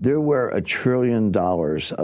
There were $1 trillion of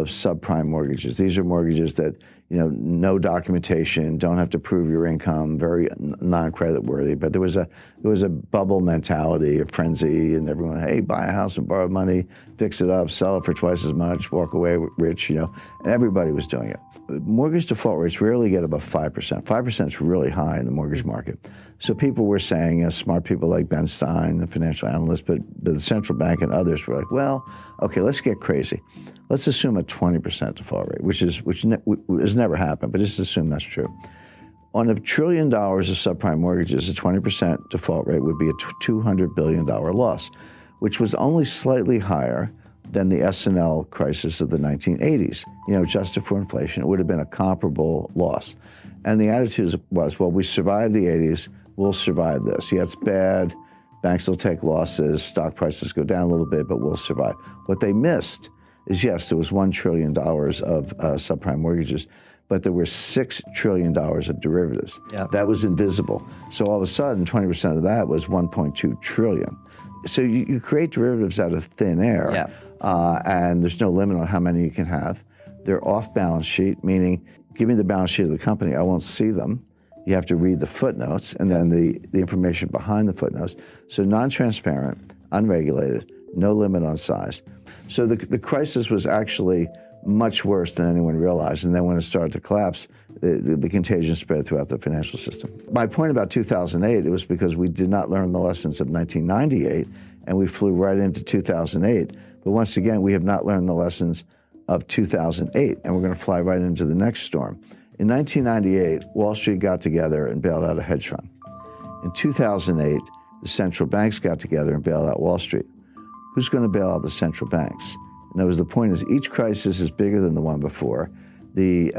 subprime mortgages. These are mortgages that, no documentation, don't have to prove your income, very non-credit worthy. But there was a bubble mentality, a frenzy, and everyone, hey, buy a house and borrow money, fix it up, sell it for twice as much, walk away rich, and everybody was doing it. Mortgage default rates rarely get above 5%. 5% is really high in the mortgage market. So people were saying, smart people like Ben Stein, the financial analyst, but the central bank and others were like, well, okay, let's get crazy. Let's assume a 20% default rate, which has never happened, but just assume that's true. On $1 trillion of subprime mortgages, a 20% default rate would be a $200 billion loss, which was only slightly higher than the S&L crisis of the 1980s. Adjusted for inflation, it would have been a comparable loss. And the attitude was, well, we survived the 80s, we'll survive this. Yeah, it's bad, banks will take losses, stock prices go down a little bit, but we'll survive. What they missed is, yes, there was $1 trillion of subprime mortgages, but there were $6 trillion of derivatives. Yeah. That was invisible. So all of a sudden, 20% of that was $1.2 trillion. So you create derivatives out of thin air, and there's no limit on how many you can have. They're off balance sheet, meaning give me the balance sheet of the company, I won't see them. You have to read the footnotes and then the information behind the footnotes. So non-transparent, unregulated, no limit on size. So the crisis was actually much worse than anyone realized. And then when it started to collapse, the contagion spread throughout the financial system. My point about 2008, it was because we did not learn the lessons of 1998, and we flew right into 2008. But once again, we have not learned the lessons of 2008, and we're going to fly right into the next storm. In 1998, Wall Street got together and bailed out a hedge fund. In 2008, the central banks got together and bailed out Wall Street. Who's going to bail out the central banks? In other words, the point is each crisis is bigger than the one before. The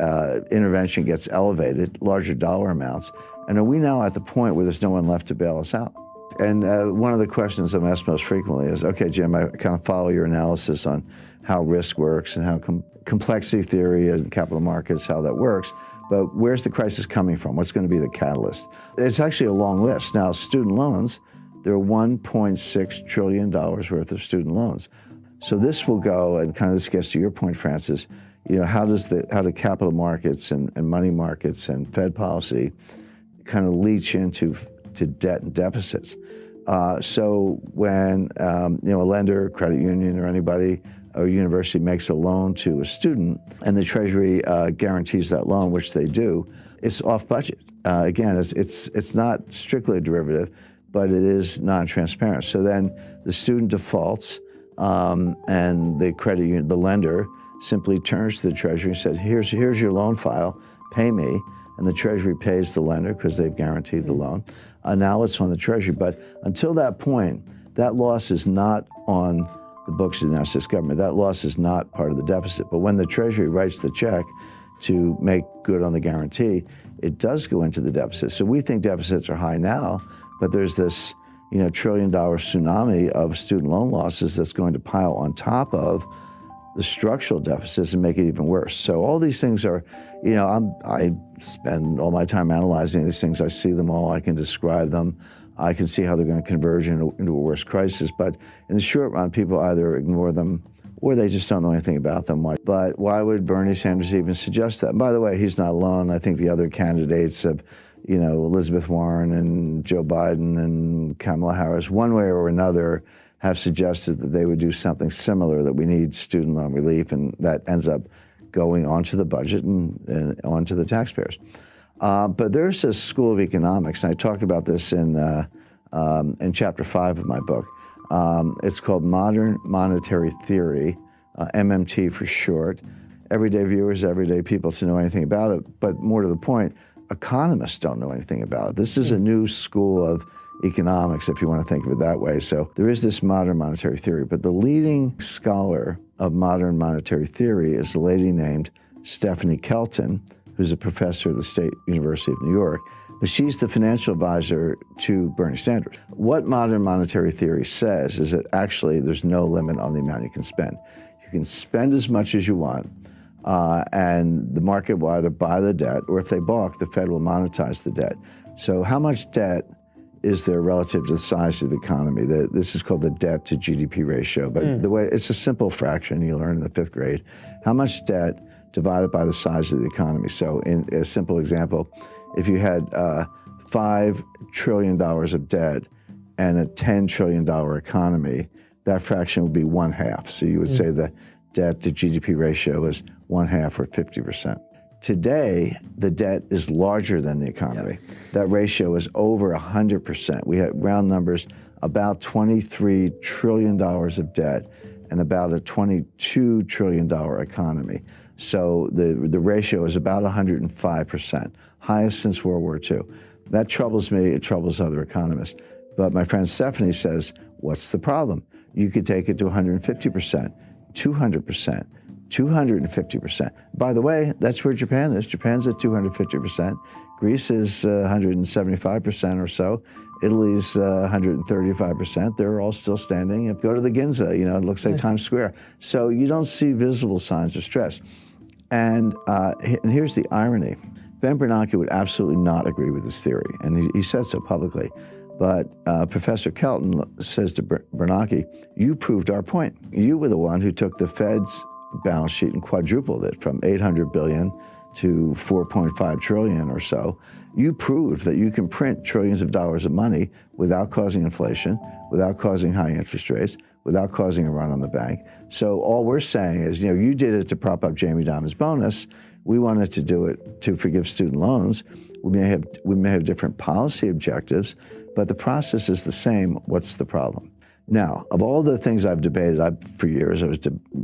intervention gets elevated, larger dollar amounts. And are we now at the point where there's no one left to bail us out? And one of the questions I'm asked most frequently is, okay, Jim, I kind of follow your analysis on how risk works and how complexity theory and capital markets, how that works. But where's the crisis coming from? What's going to be the catalyst? It's actually a long list. Now, student loans, there are $1.6 trillion worth of student loans. So this will go, and kind of this gets to your point, Francis, how do capital markets and money markets and Fed policy kind of leach into debt and deficits? So when a lender, credit union, or anybody, or university makes a loan to a student, and the Treasury guarantees that loan, which they do, it's off budget. Again, it's not strictly a derivative, but it is non-transparent. So then the student defaults, and the credit union, the lender, simply turns to the Treasury and said, here's your loan file, pay me. And the Treasury pays the lender because they've guaranteed the loan. Now it's on the Treasury. But until that point, that loss is not on the books of the United States government. That loss is not part of the deficit. But when the Treasury writes the check to make good on the guarantee, it does go into the deficit. So we think deficits are high now, but there's this $1 trillion tsunami of student loan losses that's going to pile on top of the structural deficits and make it even worse. So all these things are, I spend all my time analyzing these things. I see them all. I can describe them. I can see how they're going to converge into a worse crisis. But in the short run, people either ignore them or they just don't know anything about them. But why would Bernie Sanders even suggest that? And by the way, he's not alone. I think the other candidates have, Elizabeth Warren and Joe Biden and Kamala Harris, one way or another, have suggested that they would do something similar, that we need student loan relief, and that ends up going onto the budget and onto the taxpayers. But there's a school of economics, and I talked about this in chapter 5 of my book. It's called Modern Monetary Theory, MMT for short. Everyday viewers, everyday people to know anything about it, but more to the point, economists don't know anything about it. This is a new school of economics, if you want to think of it that way. So there is this modern monetary theory, but the leading scholar of modern monetary theory is a lady named Stephanie Kelton, who's a professor at the State University of New York, but she's the financial advisor to Bernie Sanders. What modern monetary theory says is that actually there's no limit on the amount you can spend. You can spend as much as you want, and the market will either buy the debt, or if they balk, the Fed will monetize the debt. So how much debt is there relative to the size of the economy? This is called the debt to GDP ratio, but the way it's a simple fraction you learn in the 5th grade. How much debt divided by the size of the economy? So in a simple example, if you had $5 trillion of debt and a $10 trillion economy, that fraction would be 1/2. So you would say the debt to GDP ratio is 1/2 or 50%. Today, the debt is larger than the economy. That ratio is over 100%. We have round numbers, about $23 trillion of debt and about a $22 trillion economy. So the ratio is about 105%, highest since World War II. That troubles me, it troubles other economists. But my friend Stephanie says, what's the problem? You could take it to 150%, 200%, 250%. By the way, that's where Japan is. Japan's at 250%. Greece is 175% or so. Italy's 135%. They're all still standing. Go to the Ginza, it looks like Times Square. So you don't see visible signs of stress. And here's the irony. Ben Bernanke would absolutely not agree with this theory, and he said so publicly. But Professor Kelton says to Bernanke, you proved our point. You were the one who took the Fed's balance sheet and quadrupled it from 800 billion to 4.5 trillion or so. You proved that you can print trillions of dollars of money without causing inflation, without causing high interest rates, without causing a run on the bank. So all we're saying is, you did it to prop up Jamie Dimon's bonus. We wanted to do it to forgive student loans. We may have different policy objectives, but the process is the same. What's the problem? Now, of all the things I've debated, for years I was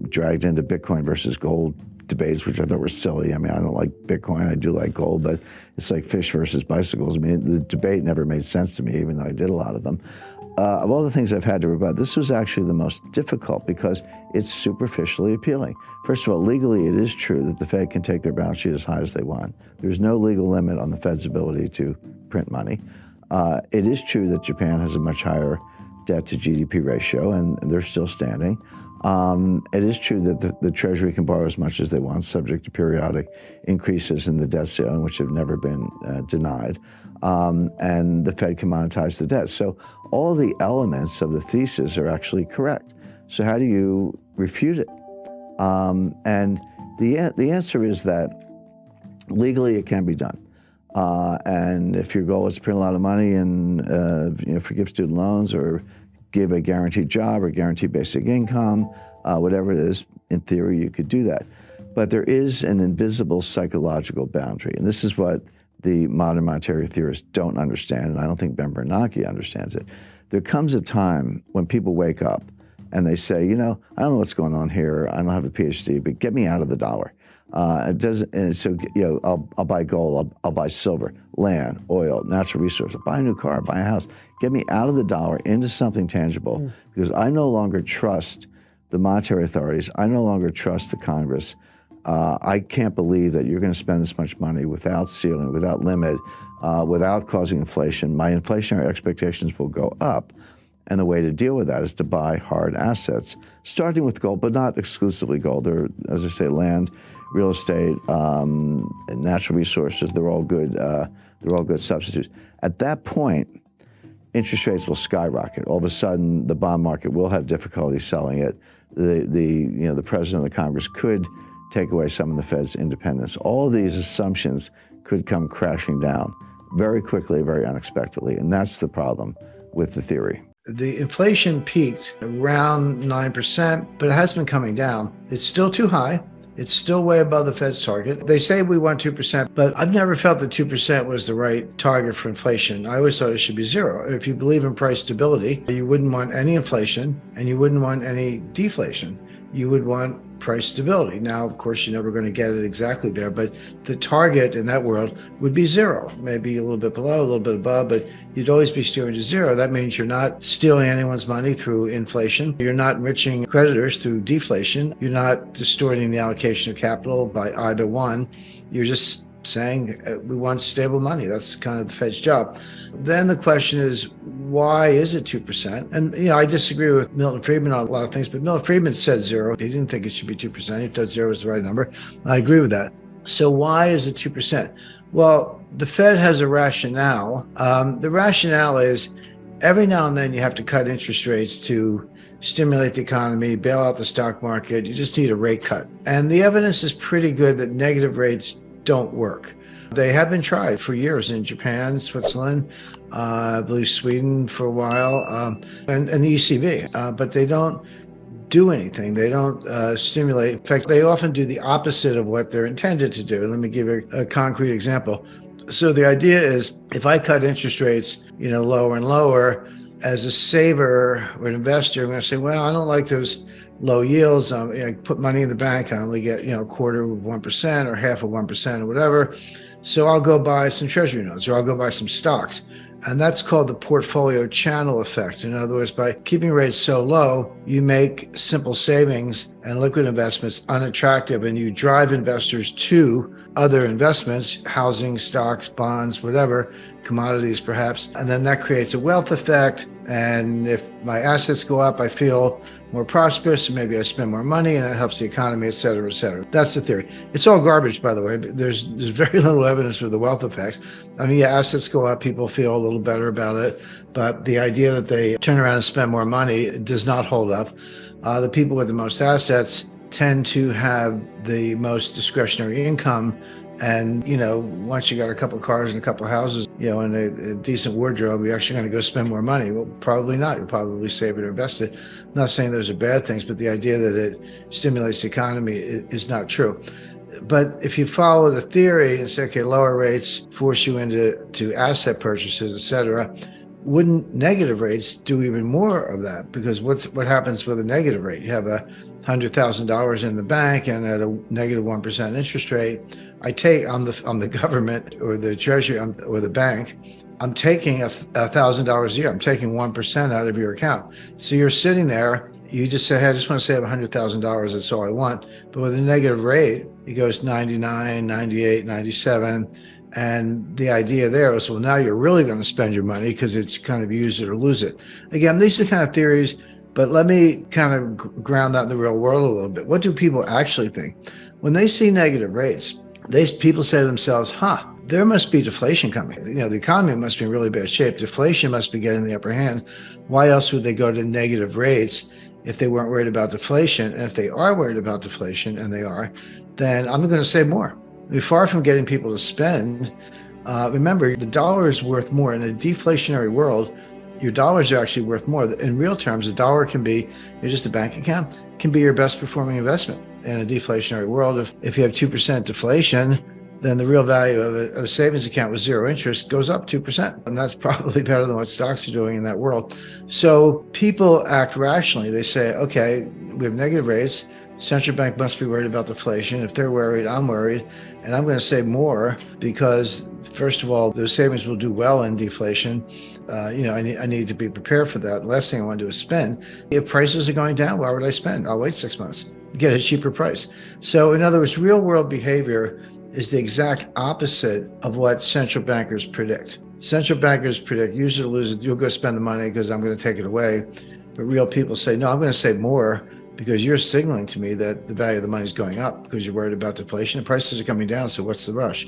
dragged into Bitcoin versus gold debates, which I thought were silly. I mean, I don't like Bitcoin, I do like gold, but it's like fish versus bicycles. I mean, the debate never made sense to me, even though I did a lot of them. Of all the things I've had to rebut, this was actually the most difficult because it's superficially appealing. First of all, legally, it is true that the Fed can take their balance sheet as high as they want. There's no legal limit on the Fed's ability to print money. It is true that Japan has a much higher debt to GDP ratio, and they're still standing. It is true that the Treasury can borrow as much as they want, subject to periodic increases in the debt ceiling, which have never been denied. And the Fed can monetize the debt. So all the elements of the thesis are actually correct. So how do you refute it? And the answer is that legally it can be done. And if your goal is to print a lot of money and forgive student loans or give a guaranteed job or guaranteed basic income, whatever it is, in theory you could do that. But there is an invisible psychological boundary, and this is what the modern monetary theorists don't understand, and I don't think Ben Bernanke understands it. There comes a time when people wake up and they say, I don't know what's going on here, I don't have a PhD, but get me out of the dollar. It doesn't, and so I'll buy gold, I'll buy silver, land, oil, natural resources, I'll buy a new car, buy a house. Get me out of the dollar into something tangible, because I no longer trust the monetary authorities. I no longer trust the Congress. I can't believe that you're going to spend this much money without ceiling, without limit, without causing inflation. My inflationary expectations will go up. And the way to deal with that is to buy hard assets, starting with gold, but not exclusively gold. There are, as I say, land, real estate, natural resources. They're all good substitutes. At that point, interest rates will skyrocket. All of a sudden, the bond market will have difficulty selling it. The president of the Congress could take away some of the Fed's independence. All of these assumptions could come crashing down very quickly, very unexpectedly, and that's the problem with the theory. The inflation peaked around 9%, but it has been coming down. It's still too high. It's still way above the Fed's target. They say we want 2%, but I've never felt that 2% was the right target for inflation. I always thought it should be 0. If you believe in price stability, you wouldn't want any inflation and you wouldn't want any deflation. You would want price stability. Now, of course, you're never going to get it exactly there, but the target in that world would be 0, maybe a little bit below, a little bit above, but you'd always be steering to 0. That means you're not stealing anyone's money through inflation. You're not enriching creditors through deflation. You're not distorting the allocation of capital by either one. You're just saying we want stable money. That's kind of the Fed's job. Then the question is, why is it 2%? And I disagree with Milton Friedman on a lot of things, but Milton Friedman said 0. He didn't think it should be 2%. He thought 0 was the right number. I agree with that. So why is it 2%? Well, the Fed has a rationale. The rationale is every now and then you have to cut interest rates to stimulate the economy, bail out the stock market. You just need a rate cut. And the evidence is pretty good that negative rates don't work. They have been tried for years in Japan, Switzerland, I believe Sweden for a while, and the ECB, but they don't do anything. They don't stimulate. In fact, they often do the opposite of what they're intended to do. Let me give you a concrete example. So the idea is if I cut interest rates, lower and lower, as a saver or an investor, I'm going to say, well, I don't like those low yields. I put money in the bank. I only get, a quarter of 1% or half of 1% or whatever. So I'll go buy some treasury notes or I'll go buy some stocks. And that's called the portfolio channel effect. In other words, by keeping rates so low, you make simple savings and liquid investments unattractive, and you drive investors to other investments, housing, stocks, bonds, whatever, commodities perhaps. And then that creates a wealth effect. And if my assets go up, I feel more prosperous, and maybe I spend more money, and that helps the economy, et cetera, et cetera. That's the theory. It's all garbage, by the way. There's very little evidence for the wealth effect. I mean, yeah, assets go up, people feel a little better about it, but the idea that they turn around and spend more money does not hold up. The people with the most assets tend to have the most discretionary income. And, once you got a couple of cars and a couple of houses, and a decent wardrobe, you're actually going to go spend more money. Well, probably not. You'll probably save it or invest it. I'm not saying those are bad things, but the idea that it stimulates the economy is not true. But if you follow the theory and say, okay, lower rates force you into asset purchases, et cetera, wouldn't negative rates do even more of that? Because what happens with a negative rate? You have $100,000 in the bank, and at a negative 1% interest rate, I'm the government or the treasury or the bank. I'm taking $1,000 a year. I'm taking 1% out of your account. So you're sitting there. You just say, hey, I just want to save $100,000. That's all I want. But with a negative rate, it goes 99, 98, 97. And the idea there is, well, now you're really going to spend your money because it's kind of use it or lose it. Again, these are kind of theories, but let me kind of ground that in the real world a little bit. What do people actually think? When they see negative rates, people say to themselves, there must be deflation coming. The economy must be in really bad shape. Deflation must be getting the upper hand. Why else would they go to negative rates if they weren't worried about deflation? And if they are worried about deflation, and they are, then I'm going to save more. Far from getting people to spend, remember, the dollar is worth more. In a deflationary world, your dollars are actually worth more. In real terms, a dollar can be just a bank account, can be your best performing investment. In a deflationary world, if you have 2% deflation, then the real value of a savings account with zero interest goes up 2%. And that's probably better than what stocks are doing in that world. So people act rationally. They say, okay, we have negative rates. Central bank must be worried about deflation. If they're worried, I'm worried, and I'm going to save more because, first of all, those savings will do well in deflation. I need to be prepared for that. Last thing I want to do is spend. If prices are going down, why would I spend? I'll wait 6 months, get a cheaper price. So, in other words, real world behavior is the exact opposite of what central bankers predict. Central bankers predict, use it or lose it. You'll go spend the money because I'm going to take it away. But real people say, no, I'm going to save more, because you're signaling to me that the value of the money is going up because you're worried about deflation. The prices are coming down, so what's the rush?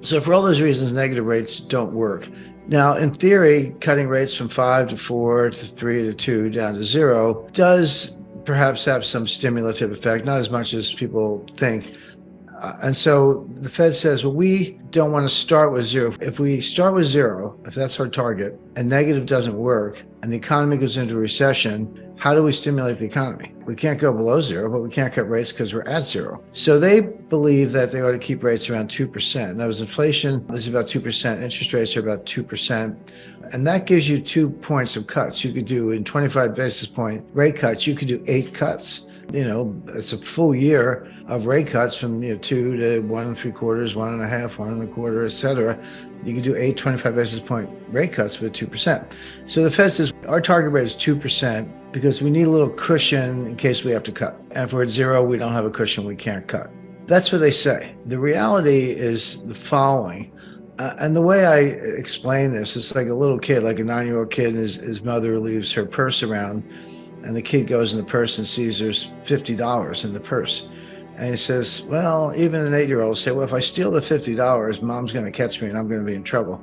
So for all those reasons, negative rates don't work. Now, in theory, cutting rates from 5 to 4 to 3 to 2 down to 0 does perhaps have some stimulative effect, not as much as people think. And so the Fed says, well, we don't want to start with 0. If we start with 0, if that's our target, and negative doesn't work, and the economy goes into a recession, how do we stimulate the economy? We can't go below 0, but we can't cut rates because we're at 0. So they believe that they ought to keep rates around 2%. Now, as inflation is about 2%, interest rates are about 2%. And that gives you 2 points of cuts. You could do, in 25 basis point rate cuts, you could do 8 cuts. It's a full year of rate cuts from 2 to 1 3/4, 1.5, 1 1/4, et cetera. You can do 8 25 basis point rate cuts with 2%. So the Fed says our target rate is 2% because we need a little cushion in case we have to cut. And if we're at 0, we don't have a cushion, we can't cut. That's what they say. The reality is the following. And the way I explain this, it's like a little kid, like a 9-year-old kid, and his mother leaves her purse around. And the kid goes in the purse and sees there's $50 in the purse. And he says, well, even an 8-year-old will say, well, if I steal the $50, mom's going to catch me and I'm going to be in trouble.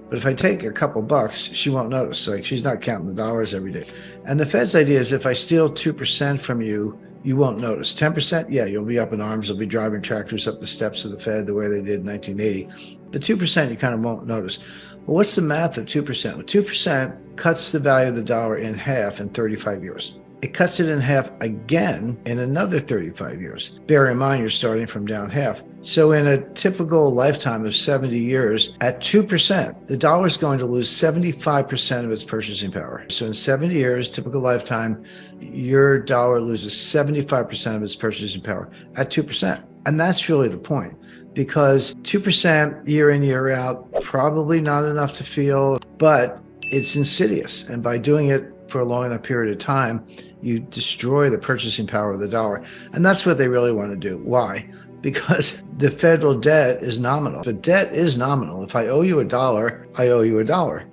But if I take a couple bucks, she won't notice. Like, she's not counting the dollars every day. And the Fed's idea is if I steal 2% from you, you won't notice. 10%, yeah, you'll be up in arms. You'll be driving tractors up the steps of the Fed the way they did in 1980. But 2%, you kind of won't notice. Well, what's the math of 2%? Well, 2% cuts the value of the dollar in half in 35 years. It cuts it in half again in another 35 years. Bear in mind, you're starting from down half. So in a typical lifetime of 70 years, at 2%, the dollar is going to lose 75% of its purchasing power. So in 70 years, typical lifetime, your dollar loses 75% of its purchasing power at 2%. And that's really the point, because 2% year in, year out, probably not enough to feel, but it's insidious. And by doing it for a long enough period of time, you destroy the purchasing power of the dollar. And that's what they really want to do. Why? Because the federal debt is nominal. But debt is nominal. If I owe you $1, I owe you $1.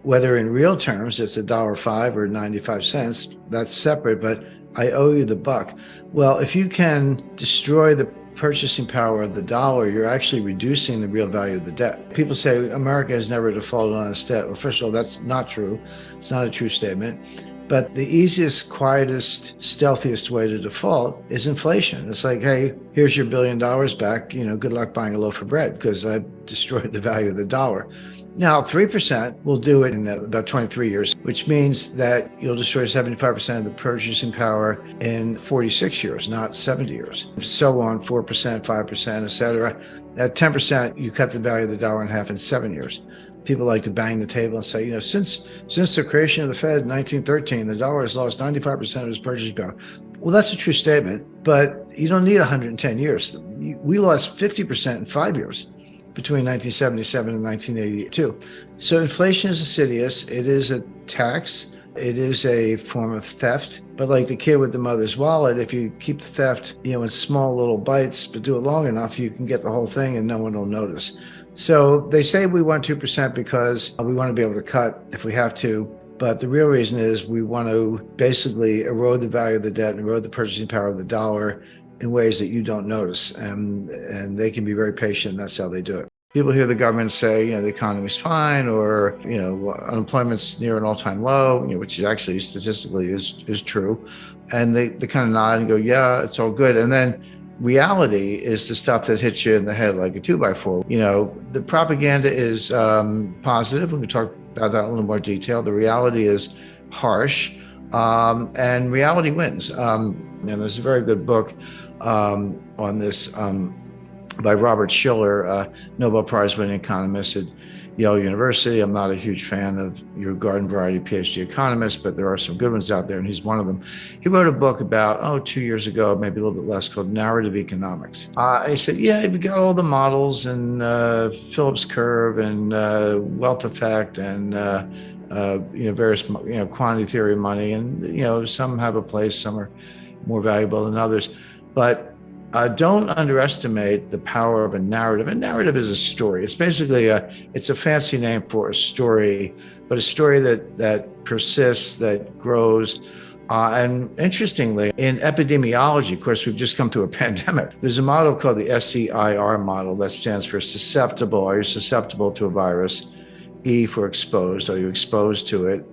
Whether in real terms it's $1.05 or 95 cents, that's separate, but I owe you the buck. Well, if you can destroy the purchasing power of the dollar, you're actually reducing the real value of the debt. People say America has never defaulted on its debt. Well, first of all, that's not true. It's not a true statement. But the easiest, quietest, stealthiest way to default is inflation. It's like, hey, here's your $1 billion back. Good luck buying a loaf of bread because I've destroyed the value of the dollar. Now, 3% will do it in about 23 years, which means that you'll destroy 75% of the purchasing power in 46 years, not 70 years. So on, 4%, 5%, et cetera. At 10%, you cut the value of the dollar in half in 7 years. People like to bang the table and say, since the creation of the Fed in 1913, the dollar has lost 95% of its purchasing power. Well, that's a true statement, but you don't need 110 years. We lost 50% in 5 years. Between 1977 and 1982. So inflation is insidious. It is a tax. It is a form of theft. But like the kid with the mother's wallet, if you keep the theft, in small little bites, but do it long enough, you can get the whole thing and no one will notice. So they say we want 2% because we want to be able to cut if we have to. But the real reason is we want to basically erode the value of the debt and erode the purchasing power of the dollar in ways that you don't notice. And they can be very patient. That's how they do it. People hear the government say, the economy's fine, or, unemployment's near an all-time low, which actually statistically is true. And they kind of nod and go, yeah, it's all good. And then reality is the stuff that hits you in the head like a 2x4. The propaganda is positive. We can talk about that in a little more detail. The reality is harsh, and reality wins. There's a very good book on this by Robert Shiller, Nobel Prize winning economist at Yale University. I'm not a huge fan of your garden variety PhD economists, but there are some good ones out there, and he's one of them. He wrote a book about, 2 years ago, maybe a little bit less, called Narrative Economics. And he said, yeah, we got all the models and Phillips curve and wealth effect and various quantity theory of money, and some have a place, some are more valuable than others, but don't underestimate the power of a narrative. A narrative is a story. It's basically it's a fancy name for a story, but a story that persists, that grows. And interestingly, in epidemiology, of course, we've just come through a pandemic. There's a model called the SCIR model that stands for susceptible. Are you susceptible to a virus? E for exposed. Are you exposed to it?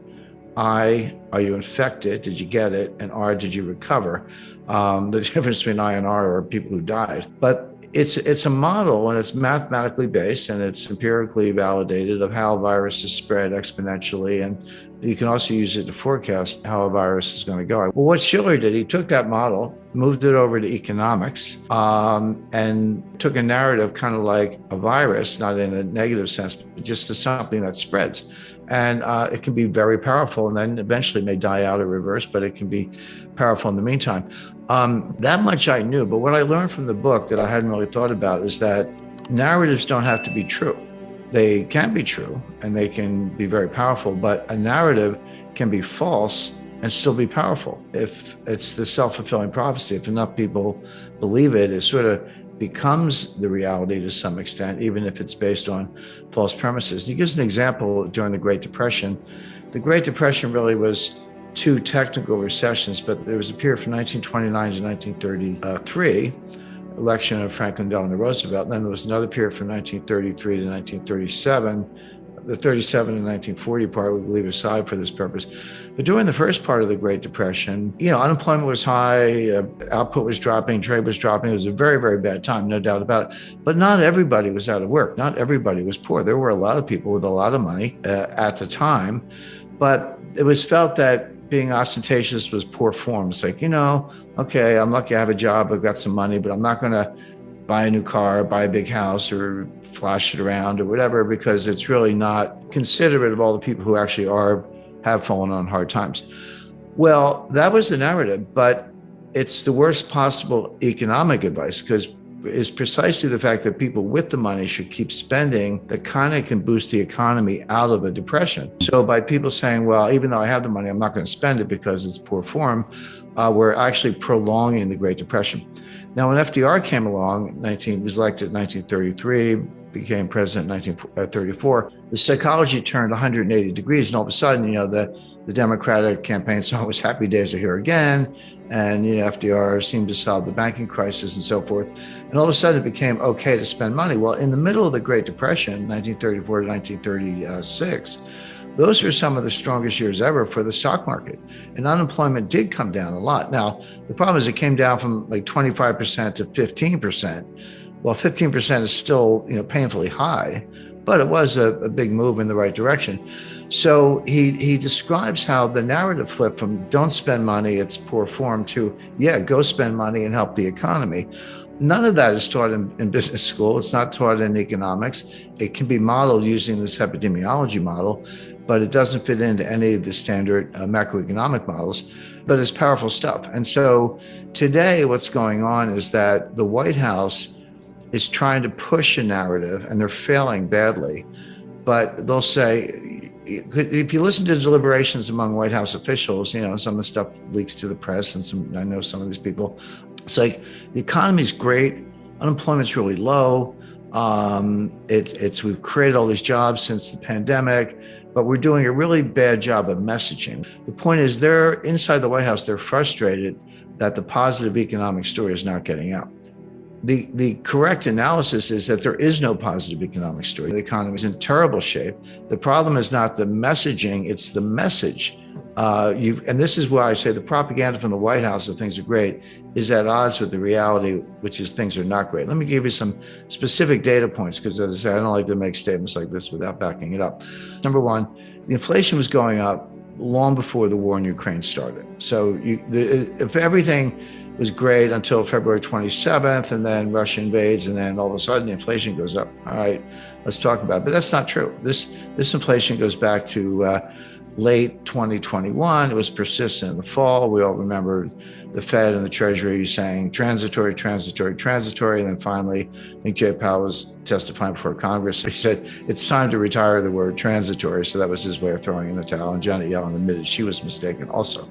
I, are you infected? Did you get it? And R, did you recover? The difference between I and R are people who died. But it's a model, and it's mathematically based, and it's empirically validated of how viruses spread exponentially. And you can also use it to forecast how a virus is going to go. Well, what Shiller did, he took that model, moved it over to economics, and took a narrative kind of like a virus, not in a negative sense, but just as something that spreads. And it can be very powerful, and then eventually may die out or reverse, but it can be powerful in the meantime. That much I knew, but what I learned from the book that I hadn't really thought about is that narratives don't have to be true. They can be true, and they can be very powerful, but a narrative can be false and still be powerful. If it's the self-fulfilling prophecy, if enough people believe it, it sort of becomes the reality to some extent, even if it's based on false premises. He gives an example during the Great Depression. The Great Depression really was two technical recessions, but there was a period from 1929 to 1933 election of Franklin Delano Roosevelt. And then there was another period from 1933 to 1937. The 37 and 1940 part we leave aside for this purpose. But during the first part of the Great Depression, unemployment was high, output was dropping, trade was dropping. It was a very, very bad time, no doubt about it. But not everybody was out of work. Not everybody was poor. There were a lot of people with a lot of money at the time. But it was felt that being ostentatious was poor form. It's like, okay, I'm lucky I have a job, I've got some money, but I'm not going to buy a new car, buy a big house, or flash it around or whatever, because it's really not considerate of all the people who actually have fallen on hard times. Well, that was the narrative, but it's the worst possible economic advice, because it's precisely the fact that people with the money should keep spending that kind of can boost the economy out of a depression. So by people saying, well, even though I have the money, I'm not going to spend it because it's poor form, we're actually prolonging the Great Depression. Now, when FDR came along, was elected in 1933, became president in 1934, the psychology turned 180 degrees, and all of a sudden, the Democratic campaign song was "Happy Days Are Here Again," and FDR seemed to solve the banking crisis and so forth. And all of a sudden, it became okay to spend money. Well, in the middle of the Great Depression, 1934 to 1936, those were some of the strongest years ever for the stock market. And unemployment did come down a lot. Now, the problem is it came down from like 25% to 15%. Well, 15% is still, painfully high, but it was a big move in the right direction. So he describes how the narrative flipped from don't spend money, it's poor form, to, go spend money and help the economy. None of that is taught in business school. It's not taught in economics. It can be modeled using this epidemiology model, but it doesn't fit into any of the standard macroeconomic models, but it's powerful stuff. And so today what's going on is that the White House is trying to push a narrative, and they're failing badly. But they'll say, if you listen to the deliberations among White House officials, some of the stuff leaks to the press, and I know some of these people, it's like the economy's great, unemployment's really low. We've created all these jobs since the pandemic, but we're doing a really bad job of messaging. The point is, they're inside the White House, they're frustrated that the positive economic story is not getting out. The correct analysis is that there is no positive economic story. The economy is in terrible shape. The problem is not the messaging, it's the message. And this is why I say the propaganda from the White House that things are great is at odds with the reality, which is things are not great. Let me give you some specific data points, because as I say, I don't like to make statements like this without backing it up. Number one, the inflation was going up long before the war in Ukraine started. So if everything was great until February 27th, and then Russia invades, and then all of a sudden the inflation goes up. All right, let's talk about it. But that's not true. This inflation goes back to late 2021. It was persistent in the fall. We all remember the Fed and the Treasury saying transitory, transitory, transitory. And then finally, I think Jay Powell was testifying before Congress. He said, it's time to retire the word transitory. So that was his way of throwing in the towel. And Janet Yellen admitted she was mistaken also.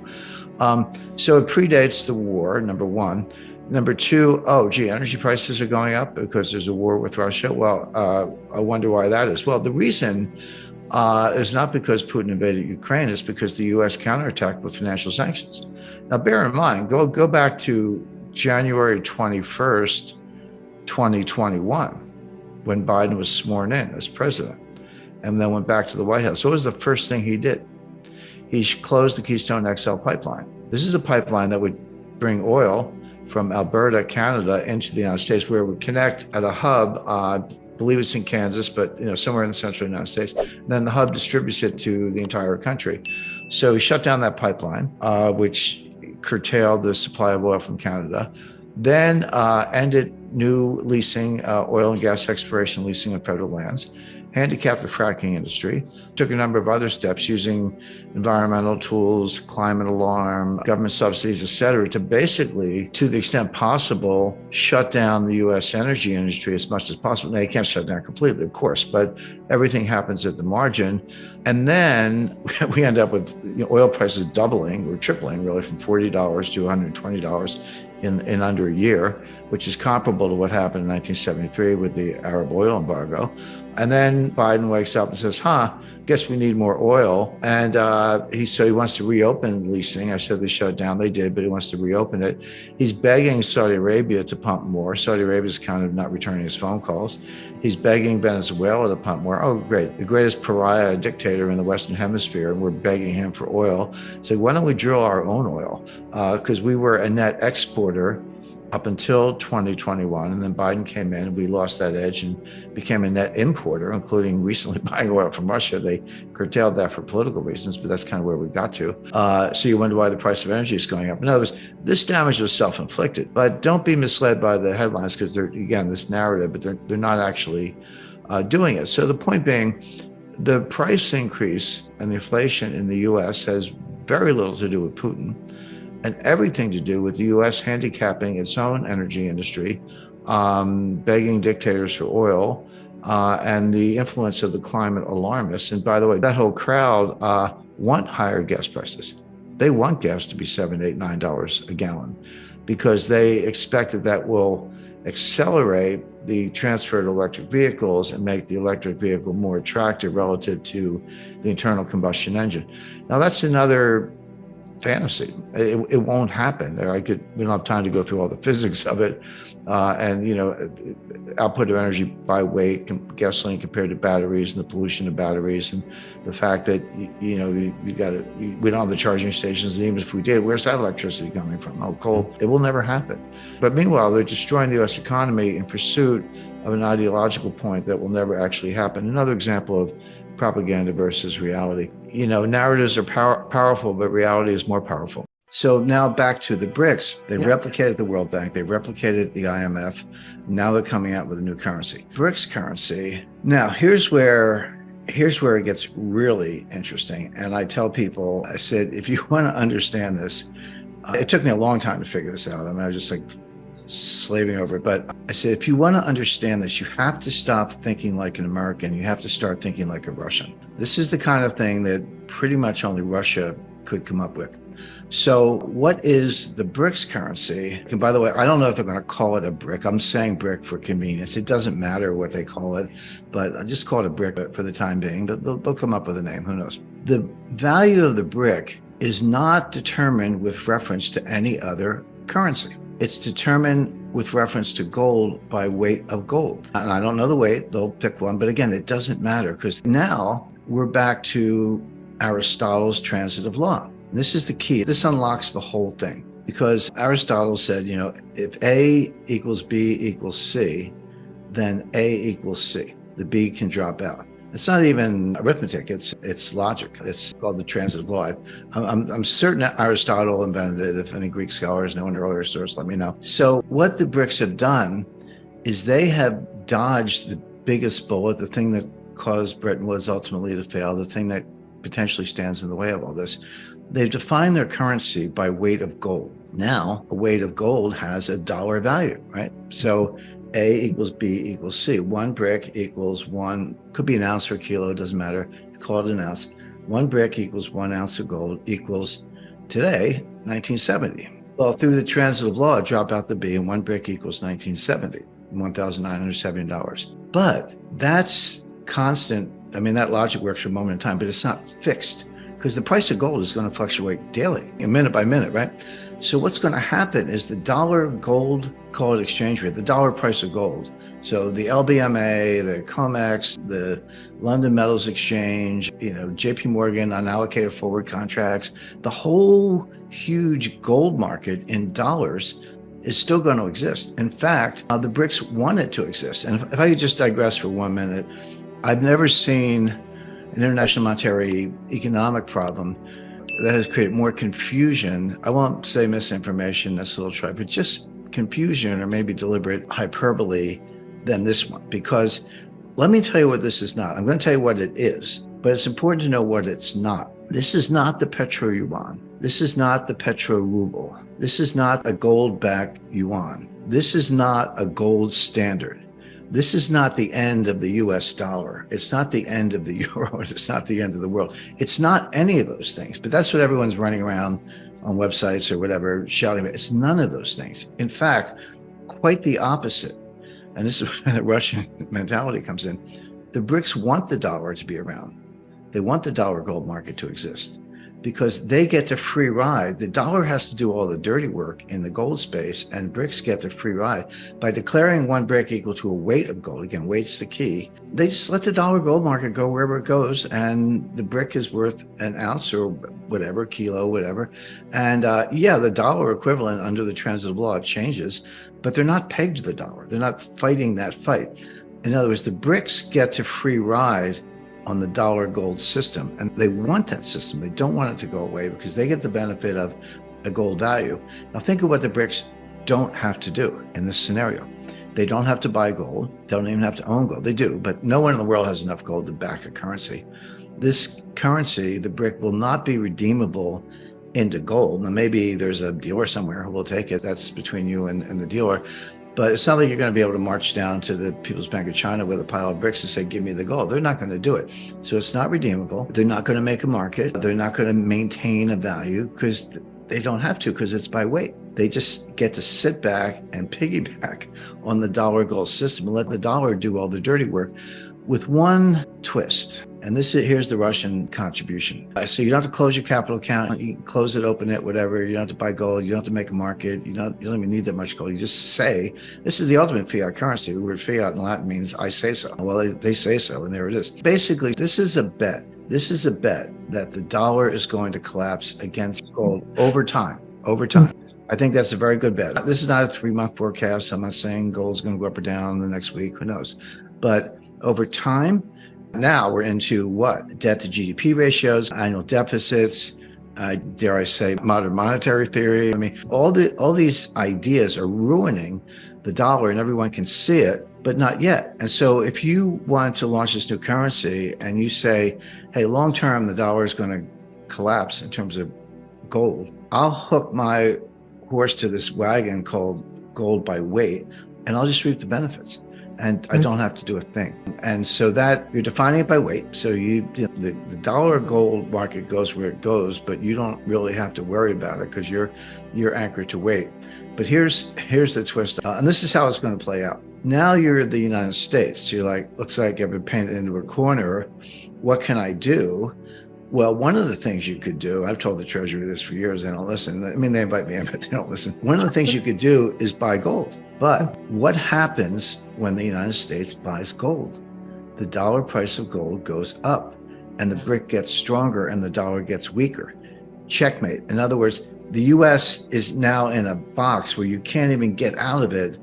So it predates the war, number one. Number two, energy prices are going up because there's a war with Russia. Well, I wonder why that is. Well, the reason is not because Putin invaded Ukraine, it's because the U.S. counterattacked with financial sanctions. Now, bear in mind, go back to January 21st, 2021, when Biden was sworn in as president, and then went back to the White House. What was the first thing he did? He closed the Keystone XL pipeline. This is a pipeline that would bring oil from Alberta, Canada, into the United States, where it would connect at a hub. I believe it's in Kansas, but somewhere in the central United States. And then the hub distributes it to the entire country. So he shut down that pipeline, which curtailed the supply of oil from Canada. Then ended new leasing, oil and gas exploration leasing on federal lands, handicapped the fracking industry, took a number of other steps using environmental tools, climate alarm, government subsidies, et cetera, to basically, to the extent possible, shut down the U.S. energy industry as much as possible. Now, you can't shut down completely, of course, but everything happens at the margin. And then we end up with oil prices doubling or tripling, really, from $40 to $120 in under a year, which is comparable to what happened in 1973 with the Arab oil embargo. And then Biden wakes up and says, guess we need more oil. And he wants to reopen leasing. I said they shut it down. They did, but he wants to reopen it. He's begging Saudi Arabia to pump more. Saudi Arabia is kind of not returning his phone calls. He's begging Venezuela to pump more. Oh, great. The greatest pariah dictator in the Western Hemisphere, and we're begging him for oil. So why don't we drill our own oil? Because we were a net exporter up until 2021, and then Biden came in and we lost that edge and became a net importer, including recently buying oil from Russia. They curtailed that for political reasons, but that's kind of where we got to. So you wonder why the price of energy is going up. In other words, this damage was self-inflicted, but don't be misled by the headlines because they're, again, this narrative, but they're not actually doing it. So the point being, the price increase and the inflation in the US has very little to do with Putin, and everything to do with the U.S. handicapping its own energy industry, begging dictators for oil, and the influence of the climate alarmists. And by the way, that whole crowd want higher gas prices. They want gas to be $7, $8, $9 a gallon because they expect that will accelerate the transfer to electric vehicles and make the electric vehicle more attractive relative to the internal combustion engine. Now, that's another fantasy. It won't happen. We don't have time to go through all the physics of it. Output of energy by weight, gasoline compared to batteries, and the pollution of batteries, and the fact that we don't have the charging stations. And even if we did, where's that electricity coming from? Oh, coal. It will never happen. But meanwhile, they're destroying the U.S. economy in pursuit of an ideological point that will never actually happen. Another example of propaganda versus reality. Narratives are powerful, but reality is more powerful. So now back to the BRICS. They've replicated the World Bank. They've replicated the IMF. Now they're coming out with a new currency, BRICS currency. Now, here's where it gets really interesting. And I tell people, I said, if you want to understand this, it took me a long time to figure this out. I mean, I was just like slaving over it. But I said, if you want to understand this, you have to stop thinking like an American. You have to start thinking like a Russian. This is the kind of thing that pretty much only Russia could come up with. So what is the BRICS currency? And by the way, I don't know if they're going to call it a brick. I'm saying brick for convenience. It doesn't matter what they call it, but I just call it a brick for the time being. But they'll come up with a name. Who knows? The value of the brick is not determined with reference to any other currency. It's determined with reference to gold by weight of gold. And I don't know the weight, they'll pick one, but again, it doesn't matter because now we're back to Aristotle's transitive law. This is the key. This unlocks the whole thing because Aristotle said, if A equals B equals C, then A equals C. The B can drop out. It's not even arithmetic, it's logic. It's called the transitive law. I'm certain that Aristotle invented it. If any Greek scholars know an earlier source, let me know. So what the BRICS have done is they have dodged the biggest bullet, the thing that caused Bretton Woods ultimately to fail, the thing that potentially stands in the way of all this. They've defined their currency by weight of gold. Now, a weight of gold has a dollar value, right? So A equals B equals C. One brick equals one, could be an ounce or a kilo, it doesn't matter. You call it an ounce. One brick equals 1 ounce of gold equals, today, 1970. Well, through the transitive law, drop out the B and one brick equals 1970, $1,970. But that's constant. I mean, that logic works for a moment in time, but it's not fixed because the price of gold is going to fluctuate daily, minute by minute, right? So what's going to happen is the dollar gold, call it exchange rate, the dollar price of gold. So the LBMA, the COMEX, the London Metals Exchange, JP Morgan, unallocated forward contracts, the whole huge gold market in dollars is still going to exist. In fact, the BRICS want it to exist. And if I could just digress for 1 minute, I've never seen an international monetary economic problem that has created more confusion. I won't say misinformation, that's a little trite, but just confusion or maybe deliberate hyperbole than this one. Because let me tell you what this is not. I'm going to tell you what it is, but it's important to know what it's not. This is not the petro yuan. This is not the petro ruble. This is not a gold-backed yuan. This is not a gold standard. This is not the end of the US dollar. It's not the end of the euro. It's not the end of the world. It's not any of those things, but that's what everyone's running around on websites or whatever shouting about. It's none of those things. In fact, quite the opposite. And this is where the Russian mentality comes in. The BRICS want the dollar to be around. They want the dollar gold market to exist because they get the free ride. The dollar has to do all the dirty work in the gold space, and BRICS get the free ride. By declaring one BRIC equal to a weight of gold, again, weight's the key, they just let the dollar gold market go wherever it goes, and the BRIC is worth an ounce or whatever, kilo, whatever. And yeah, the dollar equivalent under the transitive law changes, but they're not pegged to the dollar. They're not fighting that fight. In other words, the BRICS get to free ride on the dollar gold system, and they want that system. They don't want it to go away because they get the benefit of a gold value. Now think of what the BRICS don't have to do in this scenario. They don't have to buy gold. They don't even have to own gold. They do, but no one in the world has enough gold to back a currency. This currency, the BRIC, will not be redeemable into gold. Now maybe there's a dealer somewhere who will take it. That's between you and the dealer. But it's not like you're going to be able to march down to the People's Bank of China with a pile of bricks and say, give me the gold. They're not going to do it. So it's not redeemable. They're not going to make a market. They're not going to maintain a value because they don't have to, because it's by weight. They just get to sit back and piggyback on the dollar gold system and let the dollar do all the dirty work with one twist. And here's the Russian contribution. So you don't have to close your capital account. You can close it, open it, whatever. You don't have to buy gold. You don't have to make a market. You don't even need that much gold. You just say, this is the ultimate fiat currency. The word fiat in Latin means I say so. Well, they say so, and there it is. Basically, this is a bet. This is a bet that the dollar is going to collapse against gold over time. Over time. I think that's a very good bet. This is not a 3-month forecast. I'm not saying gold's going to go up or down the next week. Who knows? But over time, now we're into what? Debt to GDP ratios, annual deficits, dare I say, modern monetary theory. I mean, all these ideas are ruining the dollar, and everyone can see it, but not yet. And so if you want to launch this new currency and you say, hey, long term, the dollar is going to collapse in terms of gold, I'll hook my horse to this wagon called gold by weight, and I'll just reap the benefits. And I don't have to do a thing. And so that you're defining it by weight. So the dollar gold market goes where it goes, but you don't really have to worry about it because you're anchored to weight. But here's the twist. And this is how it's going to play out. Now you're the United States. So you're like, looks like I've been painted into a corner. What can I do? Well, one of the things you could do, I've told the Treasury this for years, they don't listen. I mean, they invite me in, but they don't listen. One of the things you could do is buy gold. But what happens when the United States buys gold? The dollar price of gold goes up, and the BRIC gets stronger and the dollar gets weaker. Checkmate. In other words, the US is now in a box where you can't even get out of it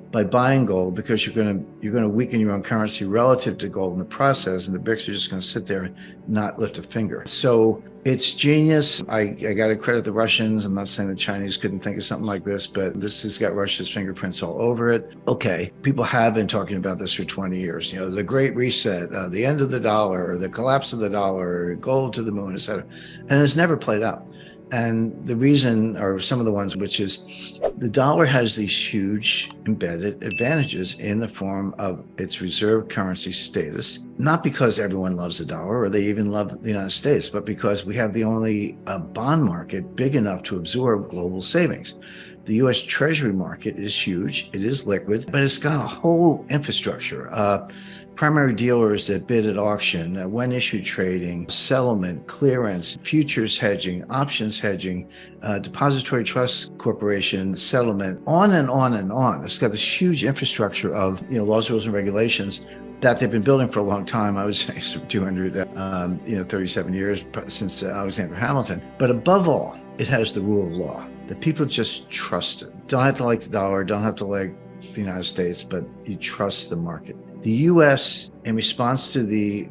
by buying gold, because you're going to weaken your own currency relative to gold in the process, and the BRICS are just going to sit there and not lift a finger. So it's genius. I got to credit the Russians. I'm not saying the Chinese couldn't think of something like this, but this has got Russia's fingerprints all over it. Okay, people have been talking about this for 20 years. You know, the Great Reset, the end of the dollar, the collapse of the dollar, gold to the moon, et cetera. And it's never played out. And the reason are some of the ones, which is the dollar has these huge embedded advantages in the form of its reserve currency status, not because everyone loves the dollar or they even love the United States, but because we have the only bond market big enough to absorb global savings. The US Treasury market is huge, it is liquid, but it's got a whole infrastructure. Primary dealers that bid at auction, when issued trading, settlement, clearance, futures hedging, options hedging, depository trust corporation, settlement, on and on and on. It's got this huge infrastructure of laws, rules, and regulations that they've been building for a long time. I would say 37 years since Alexander Hamilton. But above all, it has the rule of law. The people just trust it. Don't have to like the dollar, don't have to like the United States, but you trust the market. The U.S., in response to the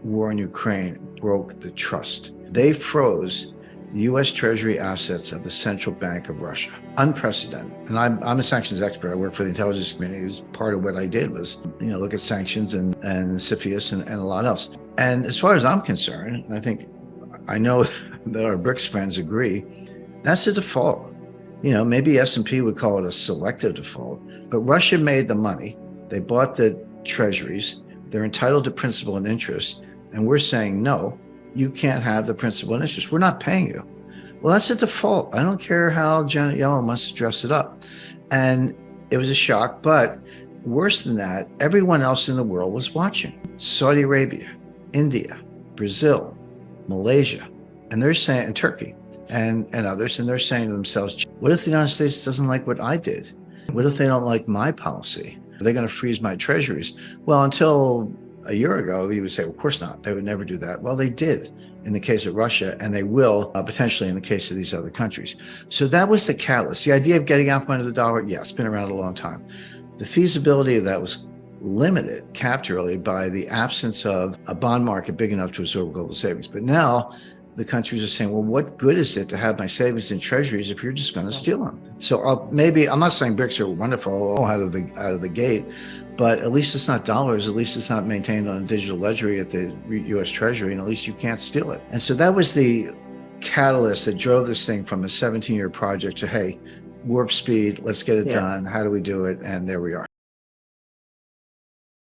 war in Ukraine, broke the trust. They froze the U.S. Treasury assets of the Central Bank of Russia. Unprecedented. And I'm a sanctions expert. I work for the intelligence community. It was part of what I did was, look at sanctions and CFIUS and a lot else. And as far as I'm concerned, and I know that our BRICS friends agree, that's a default. Maybe S&P would call it a selective default, but Russia made the money. They bought the treasuries. They're entitled to principal and interest. And we're saying, no, you can't have the principal and interest. We're not paying you. Well, that's a default. I don't care how Janet Yellen wants to dress it up. And it was a shock, but Worse than that, everyone else in the world was watching. Saudi Arabia, India, Brazil, Malaysia, and they're saying, and Turkey and others, and they're saying to themselves, what if the United States doesn't like what I did? What if they don't like my policy? Are they going to freeze my treasuries? Well, until a year ago, you would say, well, of course not. They would never do that. Well, they did in the case of Russia, and they will potentially in the case of these other countries. So that was the catalyst. The idea of getting out from under the dollar, yeah, it's been around a long time. The feasibility of that was limited, capped really by the absence of a bond market big enough to absorb global savings. But now the countries are saying, well, what good is it to have my savings in treasuries if you're just going to steal them? So I'm not saying BRICS are wonderful out of the gate, but at least it's not dollars. At least it's not maintained on a digital ledger at the U.S. Treasury, and at least you can't steal it. And so that was the catalyst that drove this thing from a 17-year project to, hey, warp speed, let's get it done. How do we do it? And there we are.